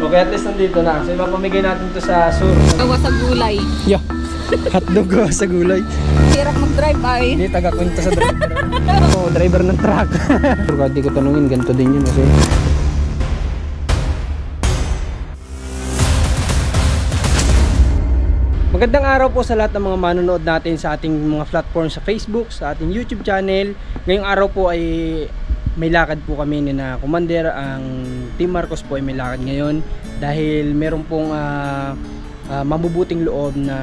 Okay, at least nandito na. So ipapamigay natin to sa sur. Gawa sa gulay. Yeah. Hotdog gawa sa gulay. Hirap mag-drive ay. Hindi, taga-kwenta sa driver. Oo, driver ng truck. Pero kahit di ko tanungin, ganito din yun kasi. Magandang araw po sa lahat ng mga manonood natin sa ating mga platform sa Facebook, sa ating YouTube channel. Ngayong araw po ay may lakad po kami ni na Commander. Ang Team Marcos po ay may lakad ngayon dahil meron pong mabubuting loob na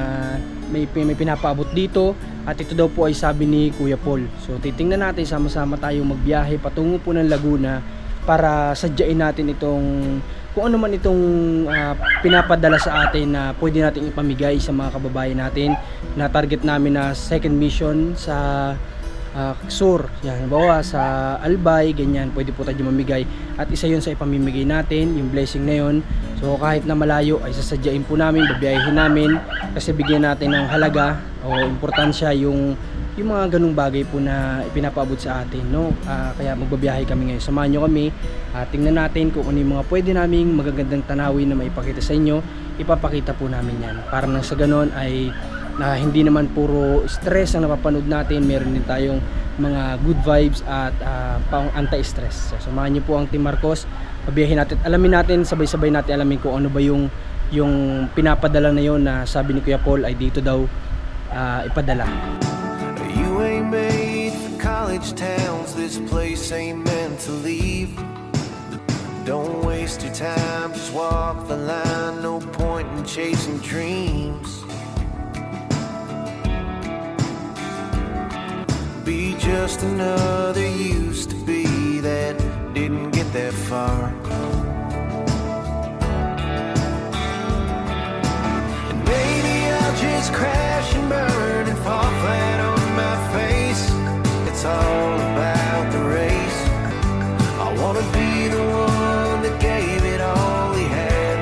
may pinapaabot dito. At ito daw po ay sabi ni Kuya Paul. So titingnan natin, sama-sama tayong magbiyahe patungo po ng Laguna para sadyain natin itong kung ano man itong pinapadala sa atin na pwede natin ipamigay sa mga kababayan natin na target namin na second mission sa Sur. Yan, bawa sa Albay, ganyan, pwede po tayo mamigay at isa yun sa ipamimigay natin, yung blessing na yun. So kahit na malayo ay sasadyain po namin, babiyahin namin kasi bigyan natin ng halaga o importansya yung mga ganung bagay po na ipinapaabot sa atin, no? Kaya magbabiyahe kami ngayon. Samahan nyo kami. Tingnan natin kung ano yung mga pwede naming magagandang tanawin na maipakita sa inyo. Ipapakita po namin yan. Para nang sa ganon ay hindi naman puro stress ang napapanood natin. Meron din tayong mga good vibes at pang anti-stress. So, samahan nyo po ang Team Marcos. Babiyahin natin. Alamin natin, sabay-sabay natin alamin kung ano ba yung pinapadala na yon na sabi ni Kuya Paul ay dito daw ipadala. You ain't made for college towns, this place ain't meant to leave. Don't waste your time, just walk the line, no point in chasing dreams. Be just another used to be that didn't get that far. And maybe I'll just crash and burn and fall flat on my face. It's all about the race. I wanna be the one that gave it all he had.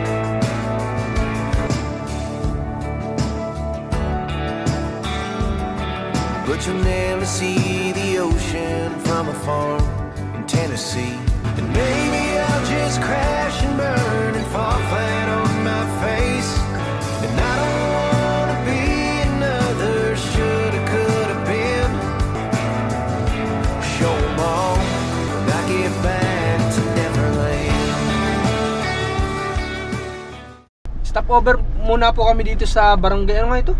But you'll never see the ocean from a farm in Tennessee. And maybe I'll just crash and burn and fall flat on my face. And I don't wanna be another shoulda, coulda been. Show 'em all when I get back to Neverland. Stop over muna po kami dito sa barangay. Ano nga ito?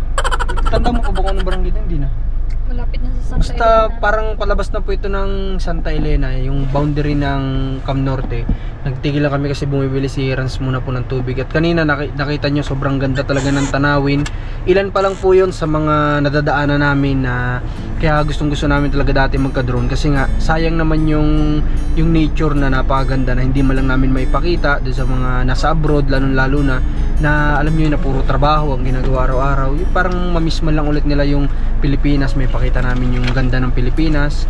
Tanda mo pa ba kung anong barangay ito? Hindi na. Malapit na sa Santa Basta Elena. parang palabas na po ito ng Santa Elena, yung boundary ng Cam Norte. Nagtigil lang kami kasi bumibili si Rans muna po ng tubig. At kanina nakita nyo sobrang ganda talaga ng tanawin. Ilan pa lang po yun sa mga nadadaanan namin na kaya gustong gusto namin talaga dati magka-drone. Kasi nga sayang naman yung nature na napakaganda na hindi man lang namin maipakita doon sa mga nasa abroad, lalo na alam nyo yun na puro trabaho ang ginagawa araw-araw. Yung parang mamiss man lang ulit nila yung Pilipinas, may pakita namin yung ganda ng Pilipinas.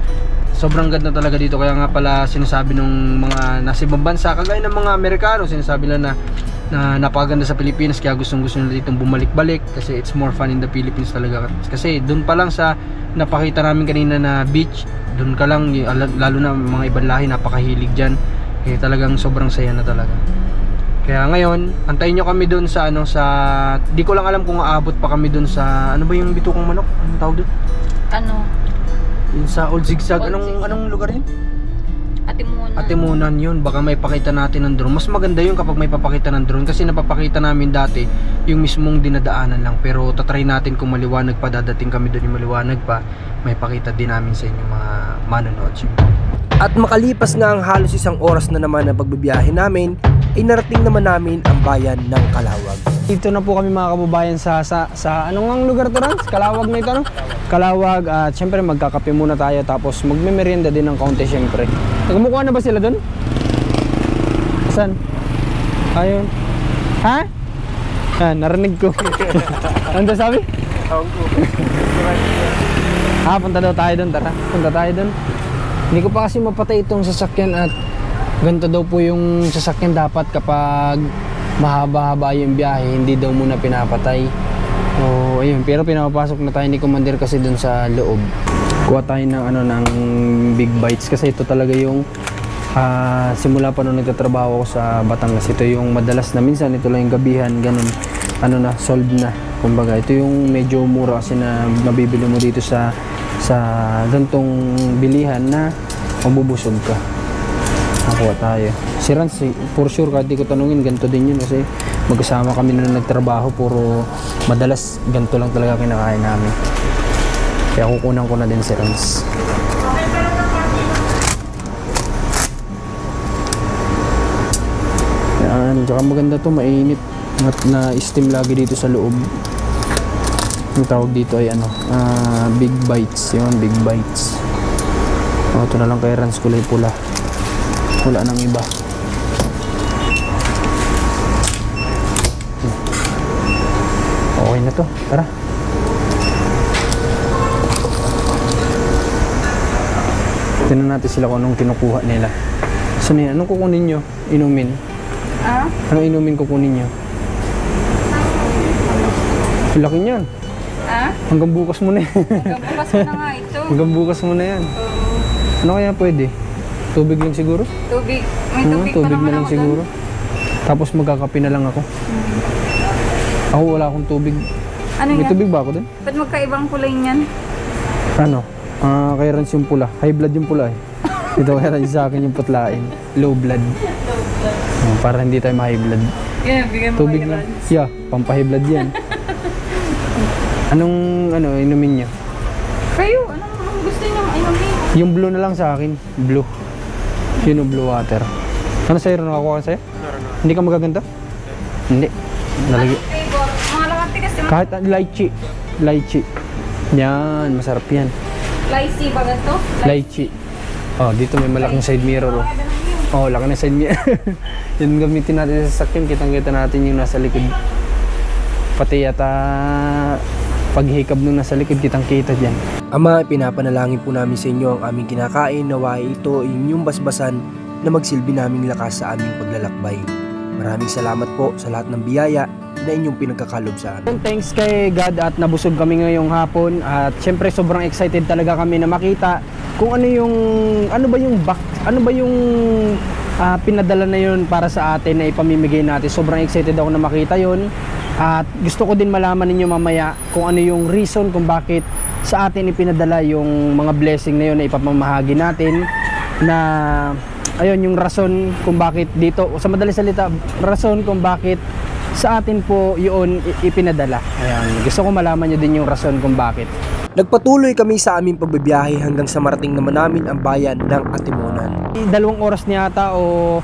Sobrang ganda talaga dito, kaya nga pala sinasabi ng mga nasa ibang bansa, kagaya ng mga Amerikano, sinasabi nila na napakaganda sa Pilipinas, kaya gustong nila dito bumalik-balik kasi it's more fun in the Philippines talaga. Kasi doon pa lang sa napakita namin kanina na beach, doon ka lang, lalo na mga ibang lahi, napakahilig dyan, kaya talagang sobrang saya na talaga. Kaya ngayon, antayin nyo kami doon sa di ko lang alam kung aabot pa kami doon sa, ano ba yung bitukang manok? Anong tawag doon? Ano? Yung sa Old Zigzag. Old Zigzag. Anong lugar yun? Atimunan. Atimunan yun. Baka may pakita natin ng drone. Mas maganda yun kapag may papakita ng drone. Kasi napapakita namin dati yung mismong dinadaanan lang. Pero tatry natin kung maliwanag pa. Dadating kami doon yung maliwanag pa. May pakita din namin sa inyo mga manonood. At makalipas nga ang halos isang oras na naman na pagbibiyahe namin, ay narating naman namin ang bayan ng Calawag. Dito na po kami mga kababayan sa anong ang lugar to, Rans? Calawag na ito, no? Calawag, at syempre magkakape muna tayo tapos magme-merienda din ng kaunti syempre. Nagmukha na ba sila doon? Saan? Ayun. Ha? Narinig ko. Ano sabi? Punta daw tayo doon, tara. Punta tayo doon. Hindi ko pa kasi mapatay itong sasakyan at ganito daw po yung sasakyan dapat kapag mahaba-haba yung biyahe, hindi daw muna pinapatay. So ayun, pero pinapapasok na tayo ni Commander kasi dun sa loob. Kuha tayo ng ng big bites kasi ito talaga yung Simula pa nung nagtatrabaho ako sa Batangas, ito yung madalas na minsan, ito lang yung gabihan, ganun, ano na, solved na. Kumbaga, ito yung medyo mura kasi na mabibili mo dito sa gantong bilihan na mabubusog ka. Nakuha tayo. Si Rans, for sure, kahit di ko tanungin, ganito din yun kasi magkasama kami na nagtrabaho, puro madalas ganito lang talaga kinakain namin. Kaya kukunan ko na din si Rans. Yan, tsaka maganda to, mainit na steam lagi dito sa loob. Yung tawag dito ay ano, Big Bites. Yun, Big Bites. Ito na lang kay Rans, kulay pula. Wala nang iba. Okay na to, tara. Tignan natin sila kung anong kinukuha nila. So, anong kukunin nyo? Inumin? Anong inumin kukunin nyo? Laki niyan. Hanggang bukas mo na yan. Hanggang bukas mo na nga ito. Hanggang bukas mo na yan. Ano kaya pwede? Tubig lang siguro? Tubig. May tubig, tubig pa na lang siguro. Tapos magkakape na lang ako. Ako wala akong tubig. Ano May yan? tubig ba ako din? Ba't magkaibang kulay niyan? Ano? Kay Rans yung pula. High blood yung pula eh. Ito kaya Rans sa akin yung putlain. Low blood. Para hindi tayo ma-high blood. Yeah, bigyan mo Tubig lang. Yeah, pampahay blood yan. Anong inumin nyo? Kayo, anong gusto niyo inumin? Yung blue na lang sa akin. Blue. Yun yung blue water. Ano sa'yo? Nakakuha ka sa'yo? Hindi ka magaganto? Hindi. Nalagi. Flavor. Mga lakati kasi. Kahit lychee. Lychee. Yan, masarap yan. Lychee ba ganito? Lychee. Oh, dito may malaking side mirror. Oh, laki na side mirror. Yun gamitin natin sa sasakyan. Kitang-kita natin yung nasa likod. Pati yata paghikab nung nasa likod, kitang-kita dyan. Ama, pinapanalangin po namin sa inyo ang aming kinakain, naway ito inyong basbasan na magsilbi naming lakas sa aming paglalakbay. Maraming salamat po sa lahat ng biyaya na inyong pinagkakalob sa amin. Thanks kay God at nabusog kami ngayong hapon at syempre sobrang excited talaga kami na makita kung ano ba yung pinadala na yun para sa atin na ipamimigay natin. Sobrang excited ako na makita yun at gusto ko din malaman ninyo mamaya kung ano yung reason kung bakit sa atin ipinadala yung mga blessing na yun na ipapamahagi natin, na ayun yung rason kung bakit dito, sa madaling salita, rason kung bakit sa atin po yun ipinadala. Ayan, gusto ko malaman nyo din yung rason kung bakit. Nagpatuloy kami sa aming pagbibiyahe hanggang sa marating naman namin ang bayan ng Atimonan. 2 oras niyata o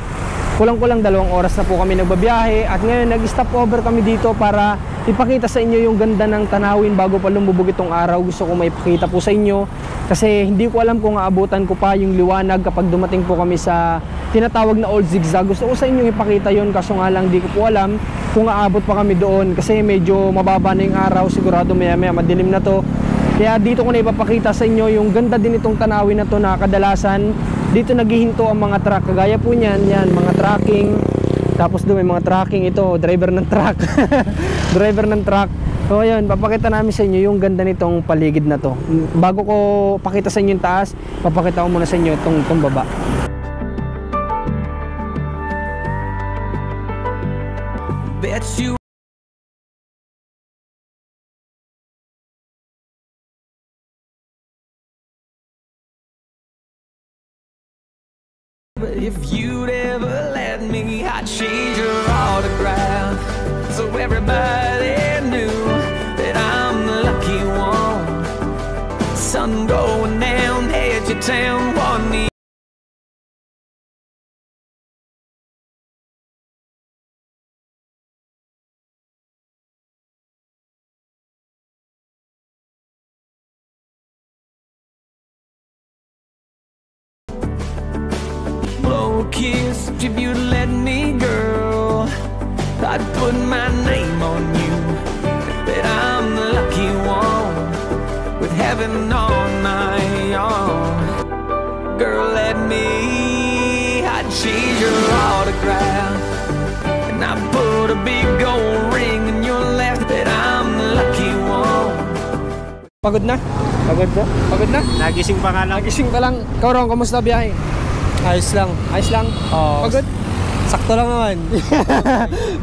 kulang-kulang 2 oras na po kami nagbabiyahe at ngayon nag-stop over kami dito para ipakita sa inyo yung ganda ng tanawin bago pa lumubog itong araw. Gusto ko maipakita po sa inyo kasi hindi ko alam kung aabutan ko pa yung liwanag kapag dumating po kami sa tinatawag na Old Zigzag. Gusto ko sa inyo ipakita yun, kaso nga lang di ko po alam kung aabot pa kami doon kasi medyo mababa na yung araw, sigurado maya-maya madilim na to. Kaya dito ko na ipapakita sa inyo yung ganda din itong tanawin na to na kadalasan dito naghihinto ang mga truck. Kagaya po niyan, mga trucking. Tapos doon may mga trucking, ito, driver ng truck. Driver ng truck. So ayun, papakita namin sa inyo yung ganda nitong paligid na to. Bago ko pakita sa inyo yung taas, papakita ko muna sa inyo itong baba. Bet you if you'd ever let me, I'd change your autograph so everybody knew that I'm the lucky one. Sun going down, edge of town, one knee. Blow a kiss if you'd let me, girl. I'd put my name on you, that I'm the lucky one with heaven on my arm. Girl, let me, I'd change your autograph, and I'd put a big gold ring in your left, that I'm the lucky one. Pagod na? Pagod na? Pagod na? Nagising pa nga lang. Nagising pa lang. Ikaw Ron, kamusta biyahe? Ayos lang. Ayos lang? Oo. Pagod? Sakto lang naman.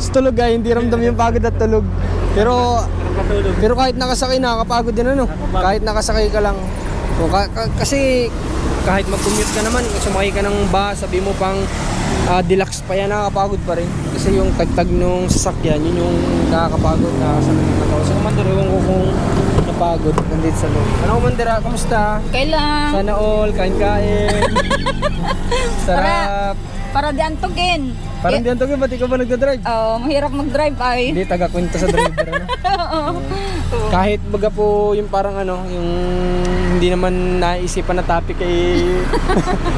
Sa tulog ay hindi ramdam yung pagod at tulog. Pero kahit nakasakay nakakapagod din ano. Kahit nakasakay ka lang. So, kasi kahit mag-commute ka naman, sumakay ka ng bus, sabi mo pang deluxe pa yan, nakakapagod pa rin. Kasi yung tagtag nung sasakyan, yun yung nakakapagod, nakakasakay ng katawan. So Commander, ewan ko kung napagod nandito sa loob. Ano Commander, kamusta? Kailan? Sana all, kain-kain. Sarap. Para di antugin. Parang diyan to, ba't ikaw ba nagdadrive? Mahirap mag-drive ay. Hindi, taga-kwento sa driver ano. Kahit baga po yung parang ano, yung hindi naman naisipan na topic ay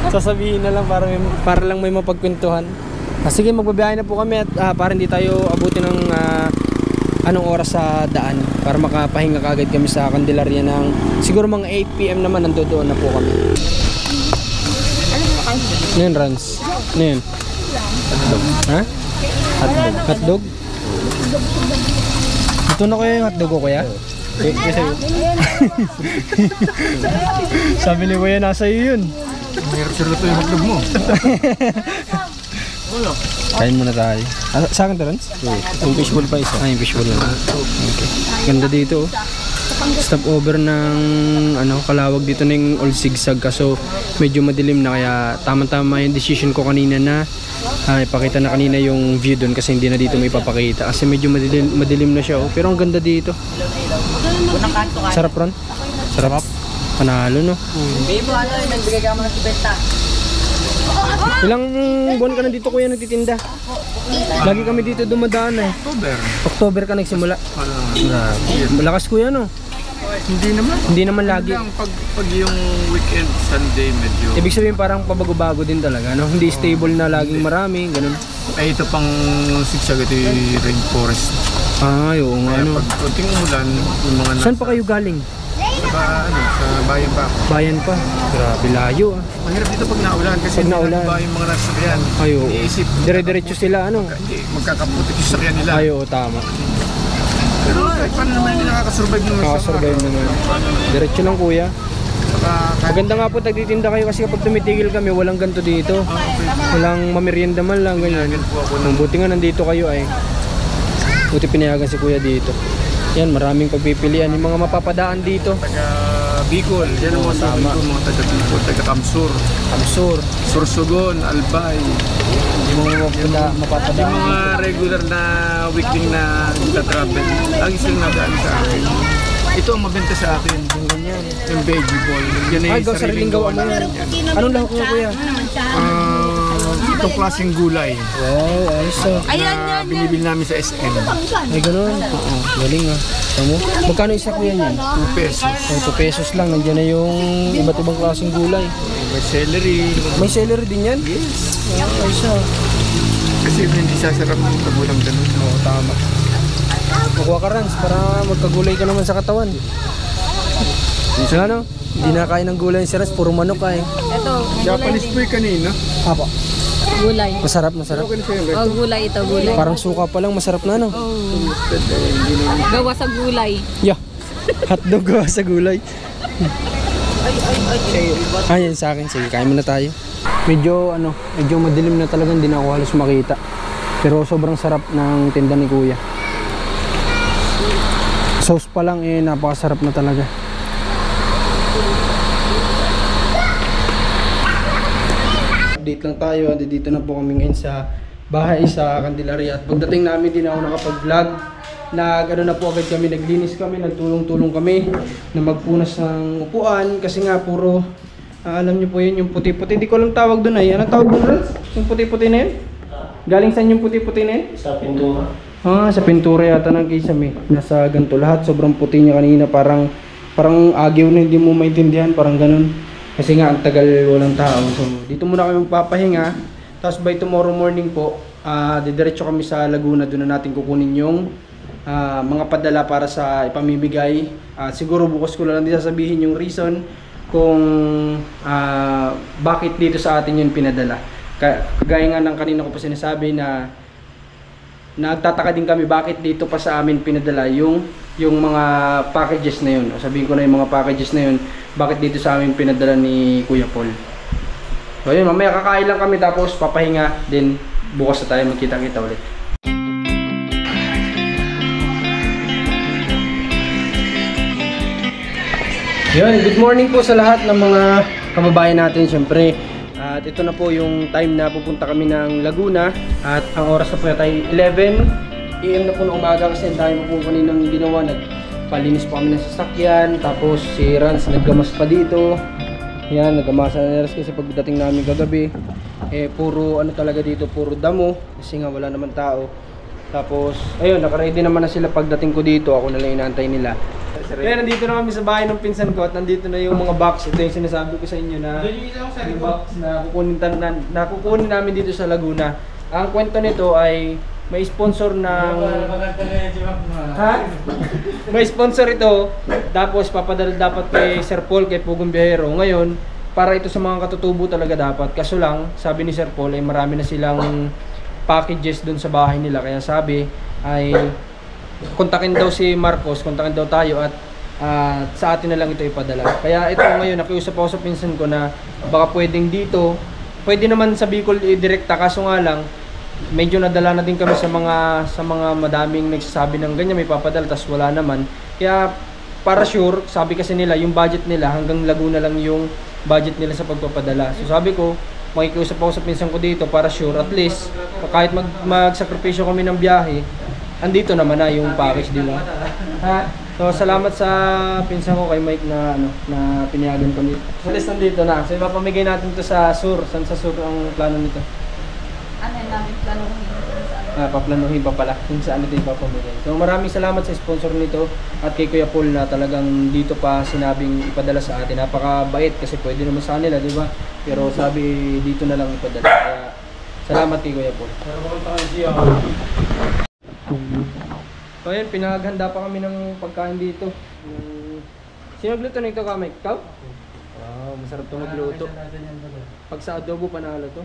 sasabihin na lang para lang may mapagkwentuhan. Sige, magbabiyahe na po kami at para hindi tayo abutin ng anong oras sa daan para makapahinga kagad kami sa Candelaria ng siguro mga 8 PM naman nandoon na po kami. Ano yun, Rans? Ano yun? Ha? Hotdog? Ito na kuya yung hotdog ko kuya? Sabi ni kuya nasa iyo yun. Mahirap siya luto yung hotdog mo. Kain muna tayo. Sa akin to, Rans? Yung fishbowl pa isa. Yung fishbowl na. Okay. Ganda dito oh. Stop over ng Kalawag dito ng Old Sigsag kaso medyo madilim na kaya tama-tama yung decision ko kanina na ipakita na kanina yung view doon kasi hindi na dito may papakita kasi medyo madilim na siya oh. Pero ang ganda dito. Sarap Ron? Sarap? Panalo no? Nagbigay ka mo ng 50. Ilang buwan ka na dito kuya nagtitinda? Lagi kami dito dumadaan eh. October ka nagsimula? Malakas kuya no? Hindi naman lagi. Pag yung weekend, Sunday medyo. Ibig sabihin parang pabago-bago din talaga no? Hindi stable na laging marami, ganun. Ay ito pang Sigsag, ito yung rainforest. Oo nga no. Pag konting umulan, yung mga Saan pa kayo galing? sa bayan pa. Bayan pa. Grabe layo ah. Mahirap dito pag naulan kasi Pag naulan. ba yung mga nasakyan. Ayo. Iniisip. Dire-diretso sila ano? Hindi, magkakaputik yung sakyan nila. Ayo, tama. Pero kahit paano naman hindi nakakasurvive naman Nakasurvive naman. Diretso lang kuya. Kahit Maganda nga po tagtitinda kayo kasi kapag tumitigil kami walang ganito dito. Walang mamerienda man lang ganyan. Buti nga nandito kayo ay. Buti pinayagan si kuya dito. Yan, maraming pagpipilian. Yung mga mapapadaan dito. taga Bicol, yan ang mga tama. Mga taga Bicol, taga Kamsur, Sorsogon, Albay. Yung mga Yung mapapadaan. mga regular na weekly na travel, lagi silang nadaan sa akin. Ito ang mabenta sa akin, yung ganyan, yung veggie ball. Yan ay Ay, sariling gawa mo yan. Anong lahok niya kuya? Itong klaseng gulay. Wow, ayos ah. Na binibili namin sa SM. Ay ganun. Oo, galing ah. Tamo? Magkano isa kuya niyan? 2 pesos. 2 pesos lang. Nandiyan na yung iba't ibang klaseng gulay. May celery. May celery din yan? Yes. Ayos ah. Kasi hindi sasarap ng tabulang ganun. Oo, tama. Kukuha ka Rans para magkagulay ka naman sa katawan. So ano? Hindi na kain ng gulay si Rans, puro manok ka eh. Ito, Japanese po kanina. Apo. gulay. Masarap, masarap. Gulay ito, gulay. Parang suka pa lang, masarap na no? Gawa sa gulay. Yeah. Hotdog gawa sa gulay. Ayan sa akin, sige, kain muna tayo. Medyo madilim na talagang hindi na ako halos makita. Pero sobrang sarap ng tinda ni Kuya. Sauce pa lang napakasarap na talaga. Update lang tayo, dito na po kami ngayon sa bahay sa Candelaria. At pagdating namin din ako nakapag-vlog. Na po agad kami, naglinis kami, nagtulong-tulong kami na magpunas ng upuan kasi nga puro alam niyo po yun, yung puti-puti. Hindi ko lang tawag doon ay. Anong tawag doon, Rans? Yung puti-puti na yun? Galing saan yung puti-puti na yun? Sa pintura. Sa pintura yata ng kisame. Nasa ganito lahat. Sobrang puti niya kanina. Parang agyo na hindi mo maintindihan. Parang ganun. Kasi nga ang tagal walang tao. So dito muna kami magpapahinga. Tapos by tomorrow morning po, didiretso kami sa Laguna. Doon na natin kukunin yung mga padala para sa ipamimigay. Siguro bukas ko lang din sasabihin yung reason kung bakit dito sa atin yun pinadala. Kagaya nga ng kanina ko pa sinasabi na nagtataka din kami bakit dito pa sa amin pinadala yung mga packages na yun. O, sabihin ko na yung mga packages na yun, bakit dito sa amin pinadala ni Kuya Paul. So yun, mamaya kakain lang kami tapos papahinga. Then bukas na tayo magkita-kita ulit. Yun, good morning po sa lahat ng mga kababayan natin syempre. At ito na po yung time na pupunta kami ng Laguna. At ang oras na po yata ay 11 AM na po ng umaga kasi ang dami po kaninang ginawa. Nagpalinis po kami ng sasakyan. Tapos si Rans naggamas pa dito. Yan, naggamasa na rin kasi pagdating namin kagabi. Puro ano talaga dito, puro damo. Kasi nga wala naman tao. Tapos, ayun, nakaready naman na sila pagdating ko dito. Ako na lang inaantay nila. Kaya nandito na kami sa bahay ng pinsan ko at nandito na yung mga box. Ito yung sinasabi ko sa inyo na yung box na kukunin namin dito sa Laguna. Ang kwento nito ay may sponsor ng... Ha? May sponsor ito. Tapos papadala dapat kay Sir Paul, kay Pugong Biyahero. Ngayon, para ito sa mga katutubo talaga dapat. Kaso lang, sabi ni Sir Paul ay marami na silang packages dun sa bahay nila. Kaya sabi ay kontakin daw si Marcos, kontakin daw tayo at sa atin na lang ito ipadala. Kaya ito ngayon, nakiusap ako sa pinsan ko na baka pwedeng dito, pwede naman sa Bicol direkta, kaso nga lang medyo nadala na din kami sa mga madaming nagsasabi ng ganyan may papadala tas wala naman. Kaya para sure, sabi kasi nila yung budget nila hanggang Laguna lang yung budget nila sa pagpapadala. So sabi ko, makikiusap ako sa pinsan ko dito para sure at least kahit magsakripisyo kami ng biyahe, andito naman na yung package, di ba? Ha? So salamat sa pinsan ko kay Mike na na pinayagan ko dito. So list nandito na. So ipapamigay natin to sa Sur. Saan sa Sur ang plano nito? Ano yung namin planuhin? Paplanuhin pa pala kung saan ito ipapamigay. So maraming salamat sa sponsor nito at kay Kuya Paul na talagang dito pa sinabing ipadala sa atin. Napakabait kasi pwede naman sa kanila, di ba? Pero sabi dito na lang ipadala. Kaya salamat kay Kuya Paul. So ayun, pinaghanda pa kami ng pagkain dito. Sino nagluto nito, Kamay? Ikaw? Wow, masarap ito magluto. Pag sa adobo, panalo to.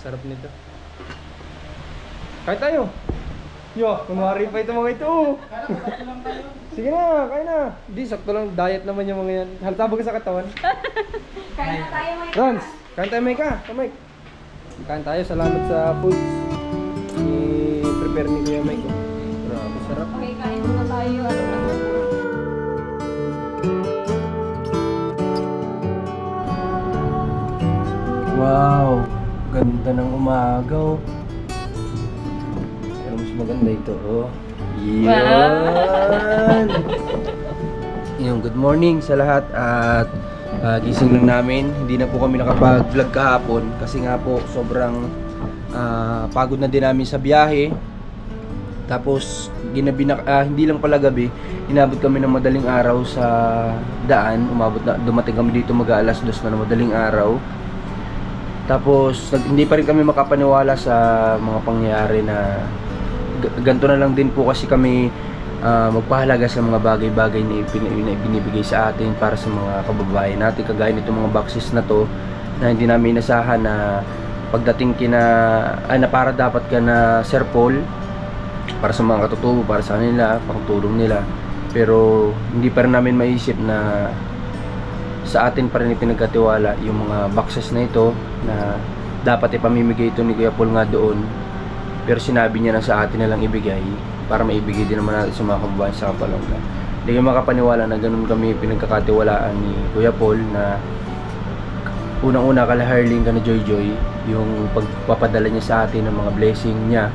Sarap nito. Kain tayo! Yo, kunwari pa ito mga ito. Sige na, kain na. Hindi, sakto lang. Diet naman yung mga yan. Halata ba sa katawan? Kain na tayo, Mike. Rans, kain tayo, Mike ka. Mike. Kain tayo, salamat sa foods. I-prepare ni Kuya Mike. Grabe, sarap. Okay, kain muna tayo. Ano lang po? Wow, ganda ng umaga oh. Pero mas maganda ito oh. Yan. Yung good morning sa lahat at gising lang namin. Hindi na po kami nakapag-vlog kahapon kasi nga po sobrang pagod na din namin sa biyahe. Tapos ginabi na, hindi lang pala gabi, inabot kami ng madaling araw sa daan. Dumating kami dito mag-aalas 2 na madaling araw. Tapos hindi pa rin kami makapaniwala sa mga pangyayari na ganito na lang din po kasi kami magpahalaga sa mga bagay-bagay na binibigay sa atin para sa mga kababayan natin. Kagaya nito mga boxes na to na hindi namin inasahan na pagdating na para dapat ka na Sir Paul para sa mga katutubo, para sa kanila, pangtulong nila. Pero hindi pa rin namin maisip na sa atin pa rin ipinagkatiwala yung mga boxes na ito na dapat ipamimigay ito ni Kuya Paul nga doon. Pero sinabi niya na sa atin na lang ibigay para maibigay din naman natin sa mga kababayan sa Kapalongga. Hindi kayo makapaniwala na ganun kami pinagkakatiwalaan ni Kuya Paul na unang-una kala Harling ka na Joy Joy, yung pagpapadala niya sa atin ng mga blessing niya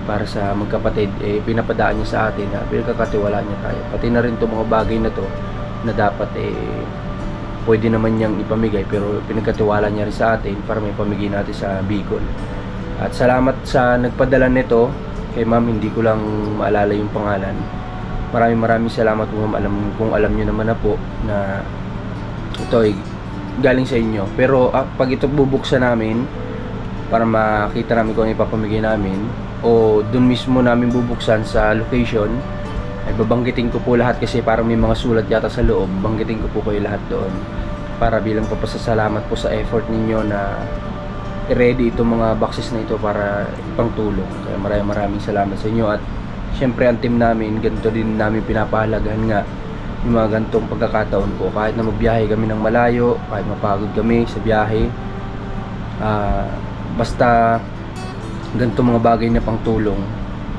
para sa magkapatid, pinapadaan niya sa atin na pinagkakatiwalaan niya tayo. Pati na rin itong mga bagay na to na dapat pwede naman niyang ipamigay pero pinagkatiwala niya rin sa atin para may pamigay natin sa Bicol. At salamat sa nagpadala nito kay ma'am, hindi ko lang maalala yung pangalan. Maraming salamat kung alam niyo naman na po na ito ay galing sa inyo. Pero pag ito bubuksan namin para makita namin kung ano ipapamigay namin o dun mismo namin bubuksan sa location, ay babanggitin ko po lahat kasi parang may mga sulat yata sa loob. Banggitin ko po kayo lahat doon para bilang papasasalamat po sa effort ninyo na i-ready itong mga boxes na ito para ipangtulong. Kaya maraming salamat sa inyo. At syempre ang team namin, ganito din namin pinapahalagahan nga yung mga ganitong pagkakataon po. Kahit na magbiyahe kami ng malayo, kahit mapagod kami sa biyahe, Basta ganito mga bagay na pangtulong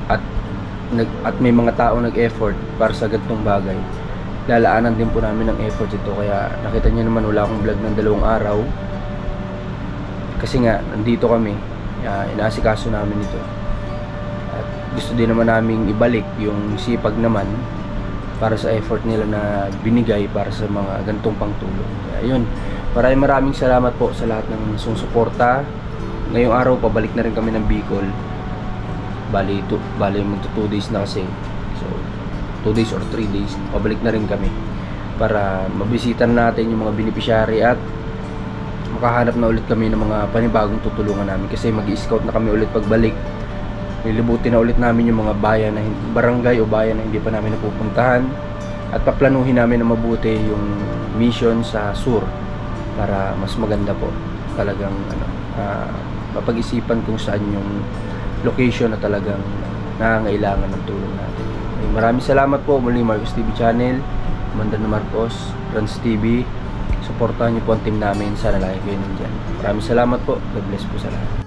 at may mga tao nag-effort para sa ganitong bagay, lalaanan din po namin ng effort ito. Kaya nakita niyo naman, wala akong vlog ng 2 araw kasi nga nandito kami, inaasikaso namin ito at gusto din naman naming ibalik yung sipag naman para sa effort nila na binigay para sa mga ganitong pangtulong. Kaya yun, maraming salamat po sa lahat ng sumusuporta. Ngayong araw pabalik na rin kami ng Bicol. Bali magto 2 days na kasi. So 2 days or 3 days pabalik na rin kami para mabisita natin yung mga beneficiary at makahanap na ulit kami ng mga panibagong tutulungan namin kasi mag-i-scout na kami ulit pagbalik. Lilibutin na ulit namin yung mga bayan na barangay o bayan na hindi pa namin napupuntahan at paplanuhin namin na mabuti yung mission sa sur para mas maganda po talagang mapag-isipan kung saan yung location na talagang nangangailangan ng tulong natin. Maraming salamat po muli, Marcos TV Channel, Commander na Marcos, Trans TV. Suportahan niyo po ang team namin. Sana lagi kayo nandyan. Maraming salamat po. God bless po sa lahat.